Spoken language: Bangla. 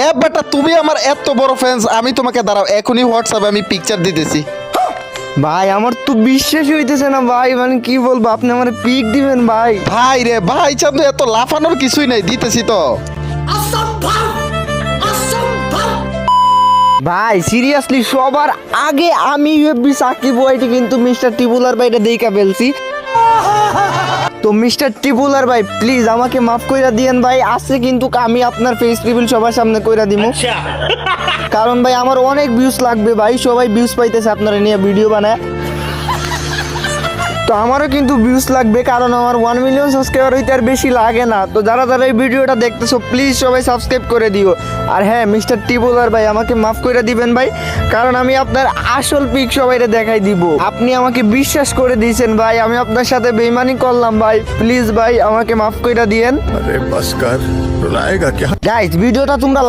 এ বেটা তুমি আমার এত বড় ফ্যান্স, আমি তোমাকে দাঁড়াও এখনই হোয়াটসঅ্যাপে আমি পিকচার দিতেছি। ভাই আমার তো বিশ্বাসই হইতেছে না ভাই, মানে কি বলবো, আপনি আমার পিক দিবেন ভাই? ভাই রে ভাই চান্দু এত লাফানোর কিছুই নাই, দিতেছি তো। ভাই সিরিয়াসলি সবার আগে আমি ইউএফবি সাকিব ওয়াইটি কিন্তু মিস্টার টিবুলার ভাইটা দেইকা ফেলছি। তো মিস্টার টিবুলার ভাই প্লিজ আমাকে মাফ কইরা দিয়েন ভাই, আজকে কিন্তু আমি আপনার ফেস রিভিল সবার সামনে কইরা দিমু। কারণ ভাই আমার অনেক ভিউজ লাগবে ভাই, সবাই ভিউজ পাইতেছে আপনারা নিয়ে ভিডিও বানায়। তো আমারও কিন্তু ভিউজ লাগবে, কারণ আমার 1 মিলিয়ন সাবস্ক্রাইবার হইতে আর বেশি লাগে না। তো যারা যারা এই ভিডিওটা দেখতেছো প্লিজ সবাই সাবস্ক্রাইব করে দিও। আর হ্যাঁ মিস্টার টিবুলার ভাই আমাকে মাফ করে দিবেন ভাই, কারণ আমি আপনার আসল পিক সবাইরে দেখাই দিব। আপনি আমাকে বিশ্বাস করে দিয়েছেন ভাই, আমি আপনার সাথে বেইমানি করলাম ভাই, প্লিজ ভাই আমাকে মাফ করে দিয়েন। अरे बस कर रुलाएगा क्या। গাইস ভিডিওটা তোমরা